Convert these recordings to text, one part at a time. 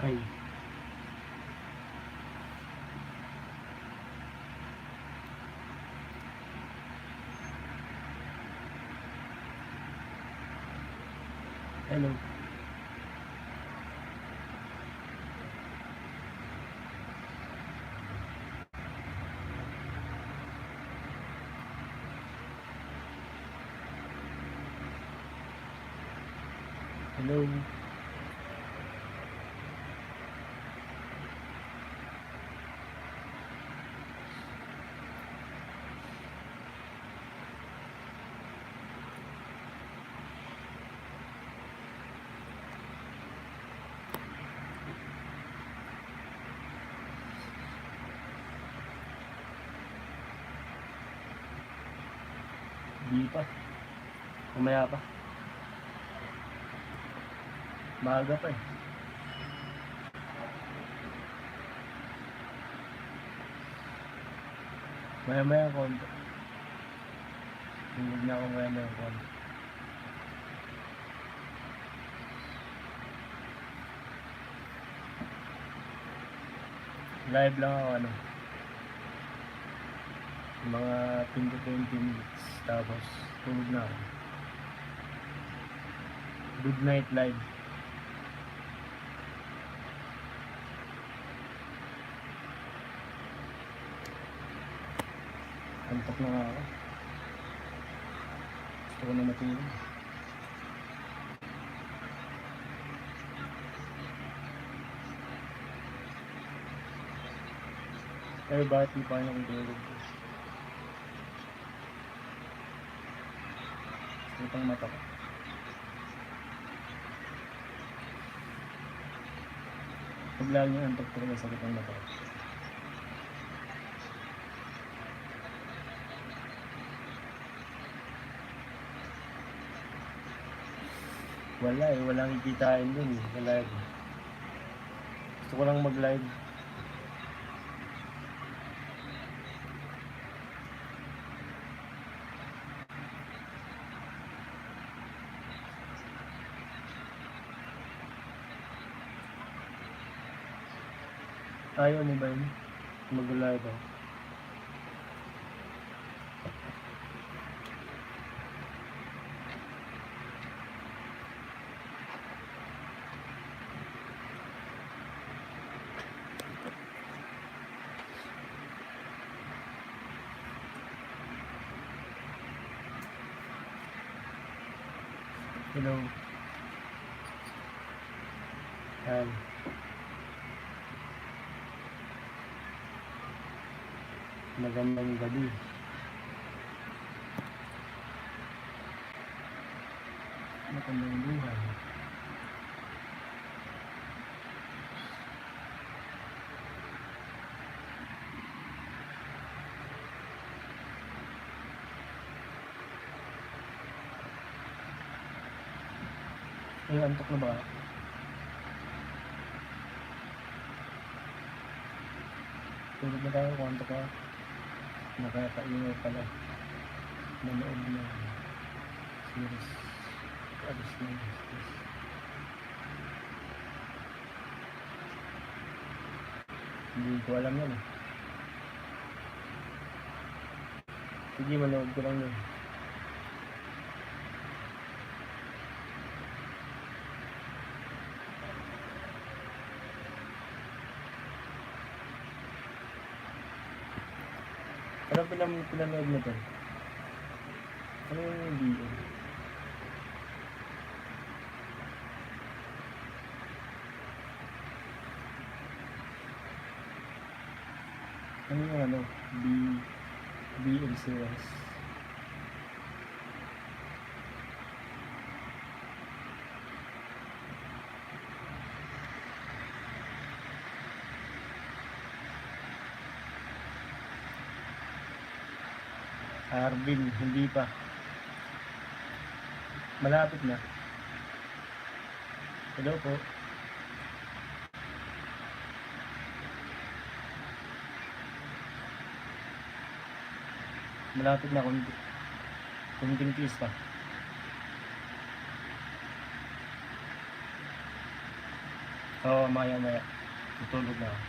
Ay, hello. Hello. Di pa. Mamaya pa. Maaga pa eh. Maya-maya konti. Tingnan na ako maya-maya konti. Live lang ako ano. Mga 10 to 20 minutes. Tapos tulog na ako. Good night live. Antok na nga ako. Gusto ko na matulog. Pero bakit di pa kayo nakitulog? Itong mata ko. Pag lalo yung antok talaga sa itong mata ko. Wala eh, walang kikitain dun eh, sa live. Gusto ko lang mag-live. Ayaw mo ba yun? Mag-live ako. Hello. Hi. Magandang gabi. Magandang buhay. Ay, antok na ba? Tulog na tayo kung antok ka. Nakakaingay pala. Manood na series. Alis na yung series. Hindi ko alam yan eh. Sige, manood ko lang yun. Ano pinanood mo to? Ano yung video? Ano yung ano? BLCS. Arvin, hindi pa. Malapit na. Hello po. Malapit na konti. Kunting tiis pa. Oo, maya-maya. Tutulog na ako.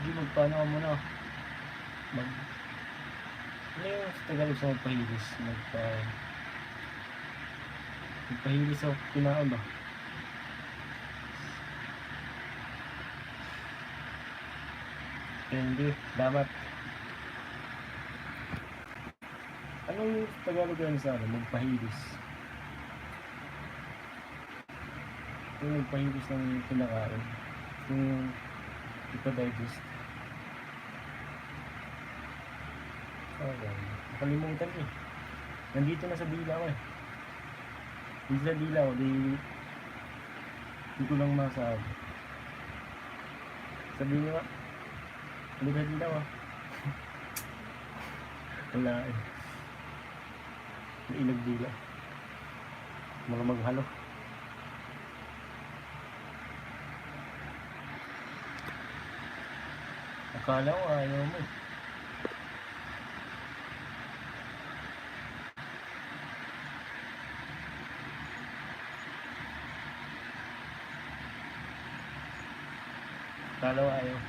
Sige, magpaano ka muna. Ano yung sa Tagalog sa magpahilis? Magpahilis sa kinaon ba? Hindi, dapat. Anong Tagalog yan sa ano? Magpahilis. Yung magpahilis ng kinakain. Yung ipa-digest. Okay. Nakalimutan ko eh. Nandito na sa dila ko eh. Dito sa dila ko, di ko lang masabi. Sabihin nyo nga. Ano ba dila ko? Wala eh. May ilag dila. Mga maghalo. Akala ko ayaw mo eh. Akala ko ayaw.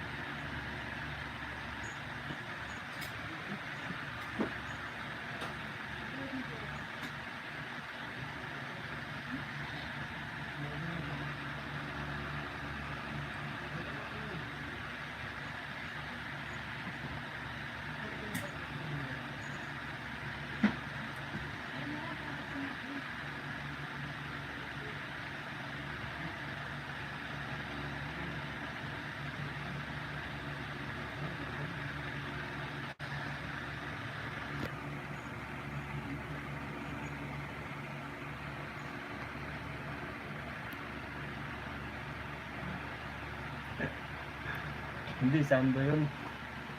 Hindi, sando yun.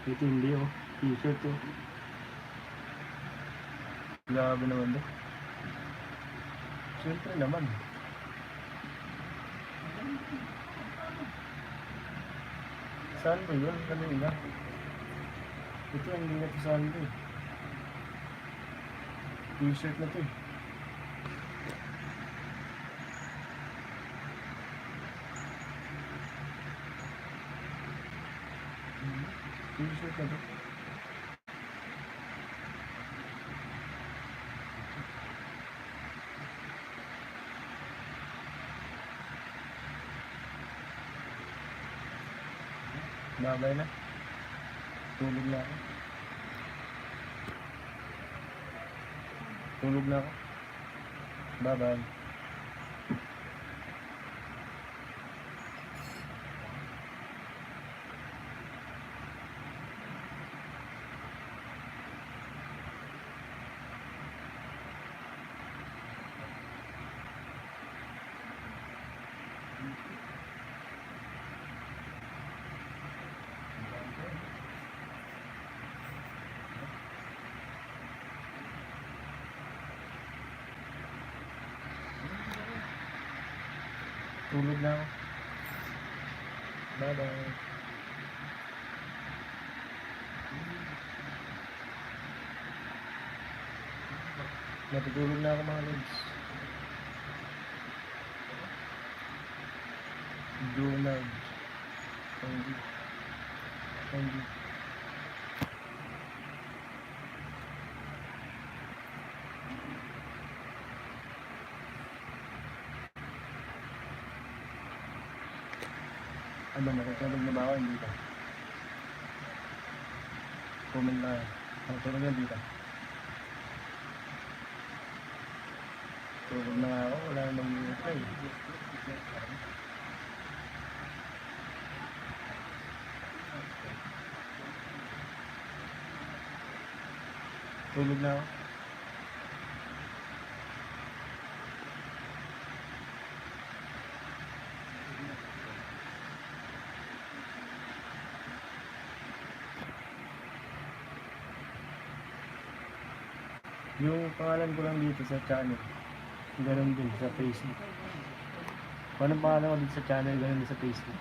Ito hindi oh. T-shirt oh. Grabe naman doon. Siyempre naman. Sando yun, kanina. Ito hindi na ito sando eh. T-shirt na ito eh. T-shirt na ito. Babay na. Tulog na ako. Tulog na ako. Bye-bye. Tulog na ako. Bye-bye. Natutulog na ako mga lods. Donald. Hindi. Ano, nakatulog na ba ako? Hindi ka. Comment na. Nakatulog na dito. Tulog na ako. Wala namang reply. Tulog na ako. Yung pangalan ko lang dito sa channel. Ganun din sa Facebook. Kung anong pangalan ko dito sa channel, ganun din sa Facebook.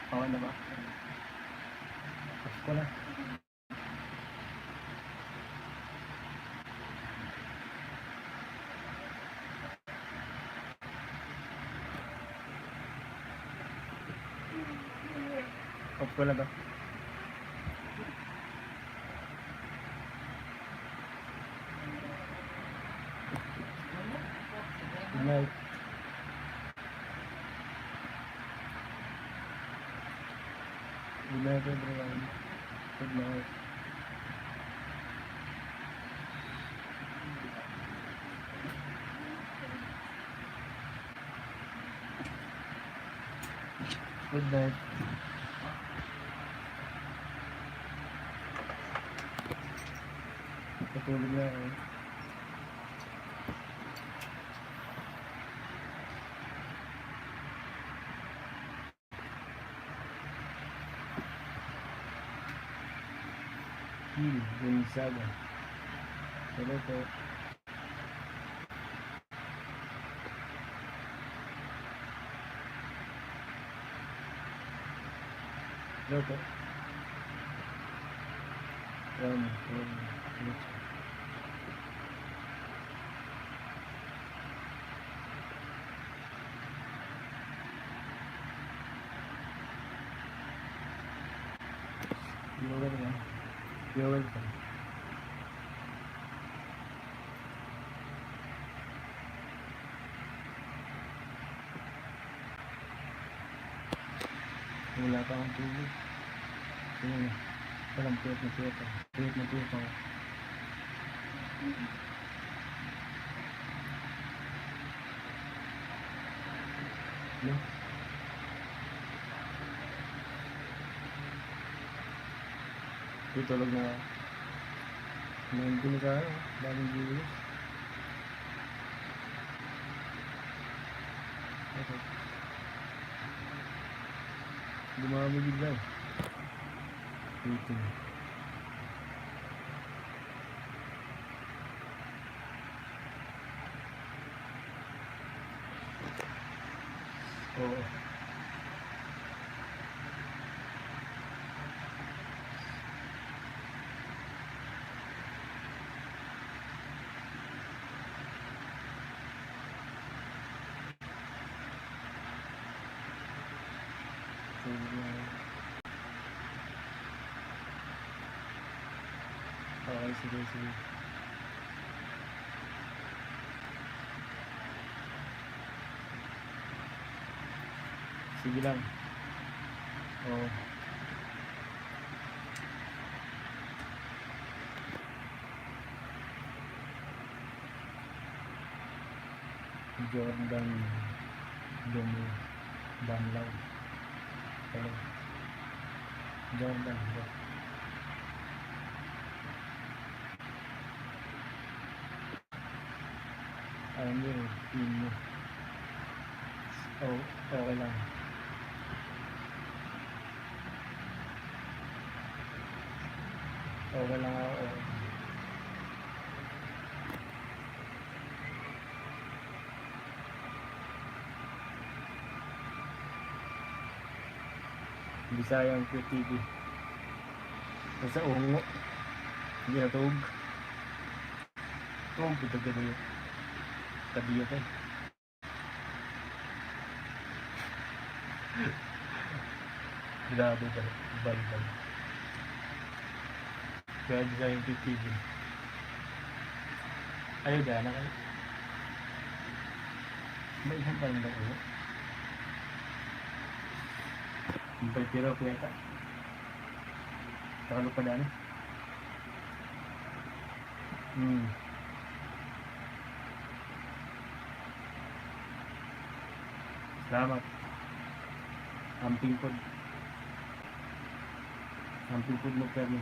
Okay na ba? Ko na. Off ko na ba? Good night. Good night everyone. Good night. Good night. Patulog na ako. Gonzaga. Hello po. Hello po. You're welcome. Wala pa akong tubig. Sige na. Walang piyot na piyot. Piyot na piyot ako. Hello? Tutulog na ako. Hindi na sa ano. Daming viewers. Okay. Dumami bigla eh. Waiting. Oo. Okay, sige, sige. Sige lang. Oo. Jordan Domo Banlaw. Hello. Jordan. Alam mo yung team mo. Oh, okay lang. Okay lang ako. Bisayang QTV. Nasa ungo. Hindi natug. Tug, ito yun. Tabiyo ka eh. Grabe ba? Balbal. Kaya Bisayang QTV. Ayaw gana kayo. May isang parang lang ulo. Ang tiro ko yata. Takalo pa daan. Salamat. Amping pod mo permi.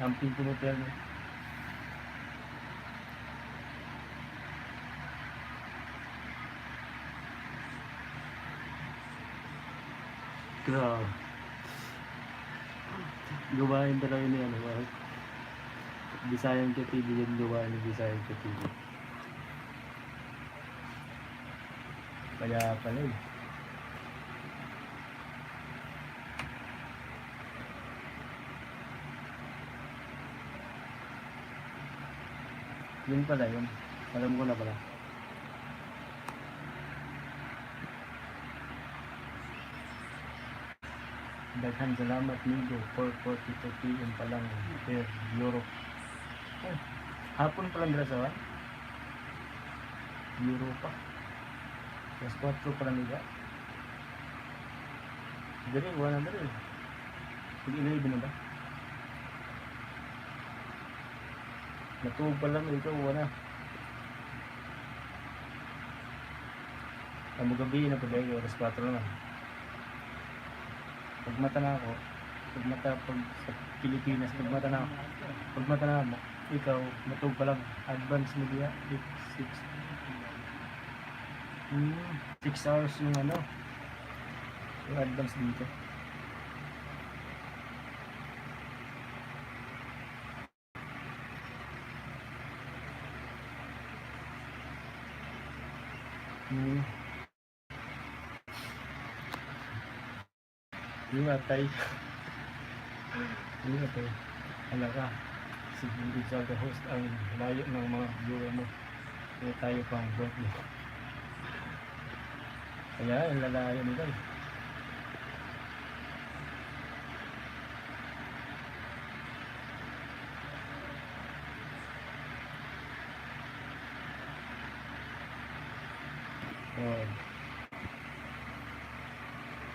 Amping pod mo permi. Grabe. Gawain talaga ni ano, Bisayang QTV yung gawain ni Bisayang QTV. Kaya pala eh. Yun pala yun. Alam ko na pala. Daghan salamat Migo. 4:42 PM pa lang per Europe. Ay, hapon pa lang grasawan. Euro pa. Plus 4 pa lang nila. Dari, wala na dari. Pag-11 na ba? Natuog pa lang ito, wala. Ang gabi na pag oras 4 naman. Pagmata na ako, pag sa Pilipinas, pagmata na mo, ikaw, natuog pa lang. Advance media, 6 hours yung ano, yung advance dito. Limatay. Hala ka. Si hindi sa host ang layo ng mga viewer mo. Kaya tayo pang birthday. Kaya ang lalayo nila eh.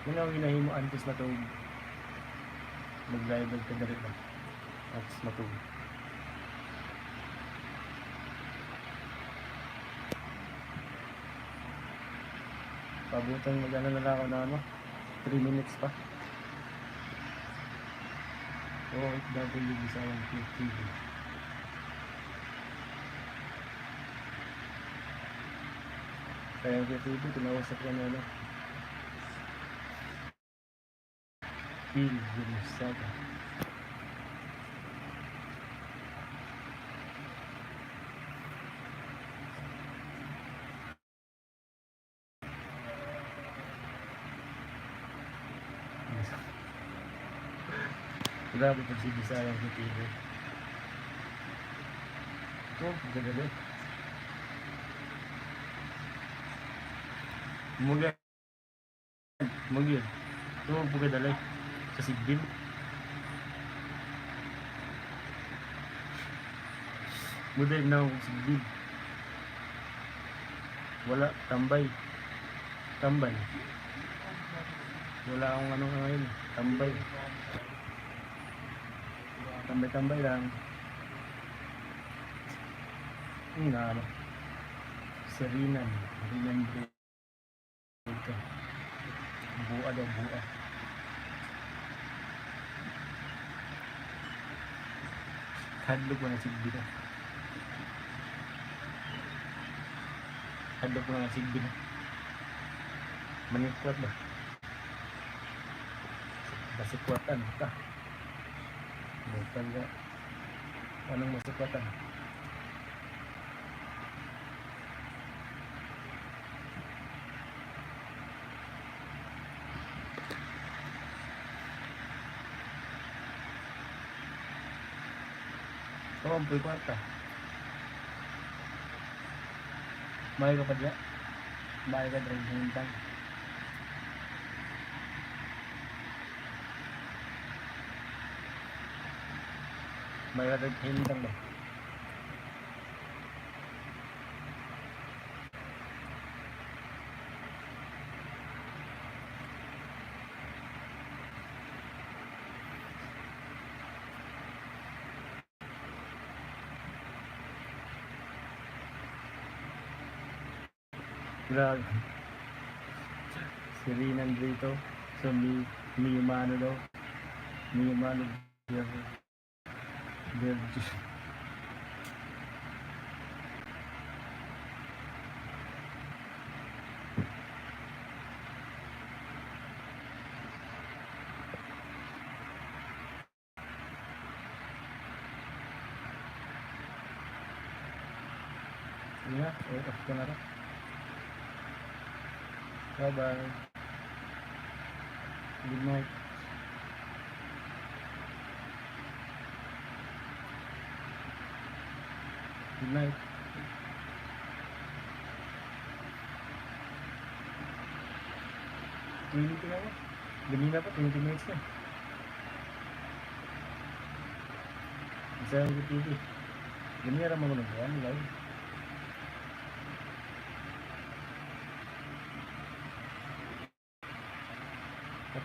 Yun ang hinahimo antes matug mag-live ka na rin at matug pabutang mag-ano na lang ako na 3 minutes pa. OFW Bisayang TV. Kaya ang TV tinawasak ko na Phil Gonzaga. Grabe pag si Bisayang sa TV. Gagawin. Mugyan. Pagkadalay. Sa Sigbil. Muday na ako sa Sigbil. Wala, tambay. Wala akong ano ngayon. Tambay lang. Serinan Brito. Buwa. Hadlok mo na Sigbil. Manikwat ba? Masikwatan ka. Bukan ka. Anong masikwatan? Ampoy kwarta. Bahay ka pa dyan? Bahay ka dyan hintang. Bahay ka dyan hintang ba? Grabe. Si Rinan Brito. So, Miyumano daw. Miyumano. Yeah, off ka na rin. Bye bye. Good night. Good night. Trinity na ba? Ganina pa, 20 minutes na. Isa yung TV. Ganyan naman ko nagbuhan, live.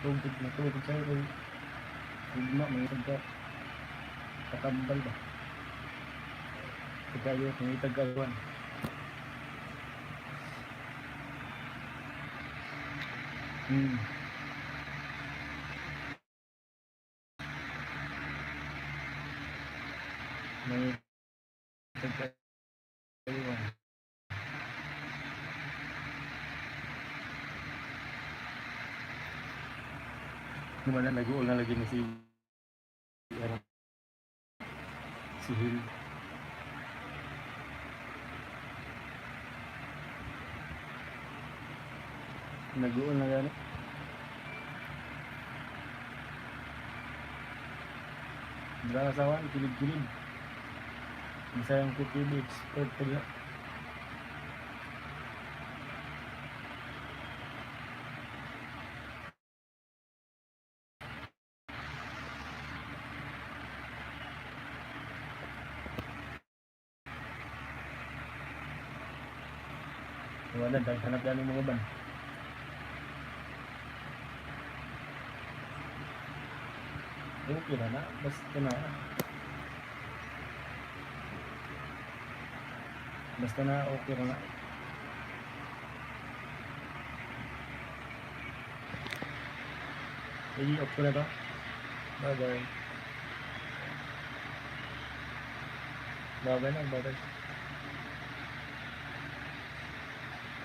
Natugtog sa'yo kung higma, may itag ka. Kakambal ba? Tagayo, may itag kaluan. May itag kaluan. Gimana nag-uul na lagi ni si Hill. Nag-uul na gani. Dila kasawan, kilid-kilid. Bisayang TV expert pala. Wala, daghanap yan yung mga ban. Okay na, basta na. Basta na, okay na. Jadi, off ko na to. Bye bye. Bye bye na, bye bye.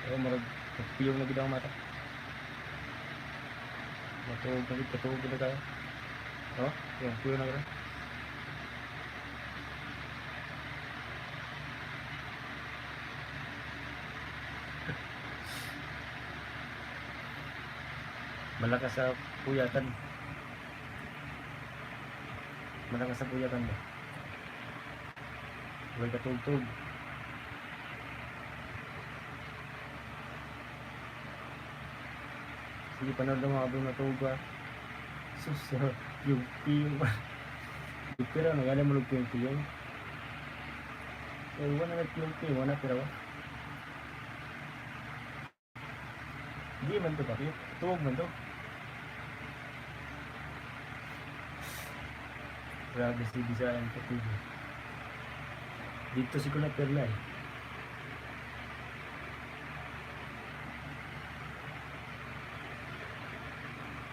Pero marag, piyong na bidang mata. Matulog na tayo. Oh, yung piyong na gano'n. Malakas sa puyatan. Malakas sa puyatan ba? Huwag katugtog. Sige, panood ng mga abong natulog ba? Sus, yung piyong. Pero nagala mo yung piyong. Eh, wala na piyong. Wala pero ba? Hindi man to bakit? Tuwag man to. Grabe si Bisayan ko TV. Dito si Kuna Perla eh.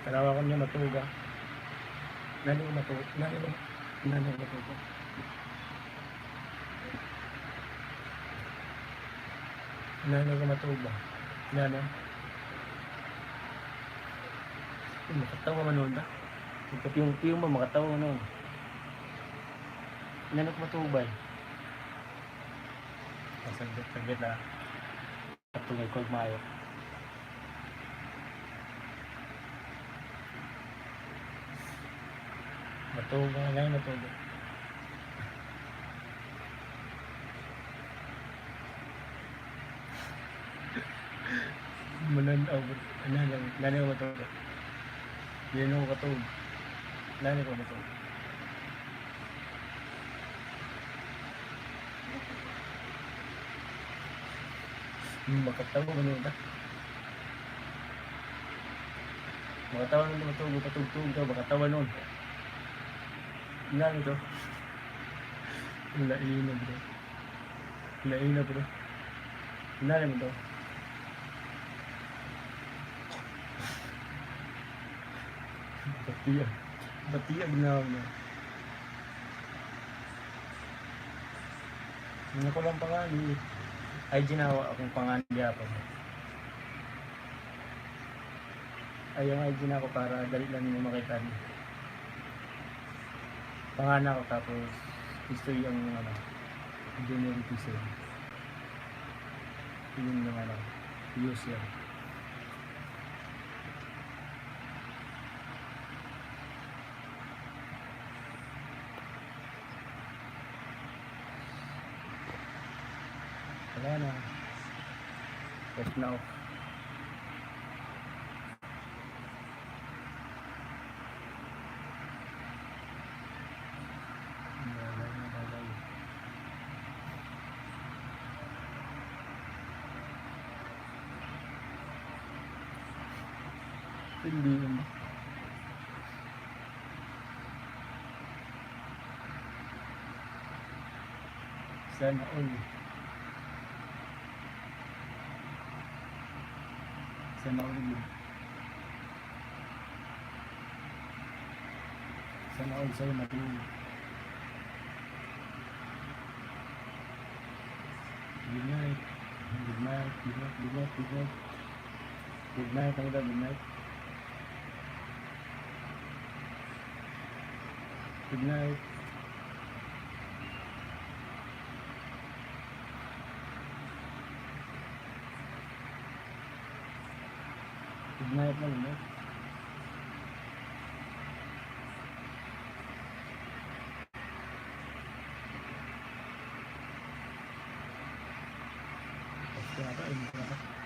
Tanawakan niya matuga. Nani ko matuga. Nani. Makatawa man nun ba? Piyong ba makatawa man nun? Nani ko matubay. Saglit na. Patungay ko mayo. Matuga ngayon matuga. Mananaw. Nani ko matuga. Yan ako katog. Nani ko matuga. Makatawa ka nun ba? Makatawa nun matulog, patugtog ka, makatawa nun. Ilan ito? Laina bro. Ilan mo ito? Batiya ginawa mo. Hindi ko lang pangalan. Ay ginawa akong pangandiya pa. Ay yung IG na ako para dali lang nyo makita niyo. Pangalan ako tapos history ang junior episode. Yun yung user. Wala na. Off na off. Bagay. Hindi yun. Sana all. Sana all yun. Sana all sa'yo matulog. Good night. Good night. Good night. Good night. Good night. Good night. Good night. Good night. Good night na ulit. Basta na ba?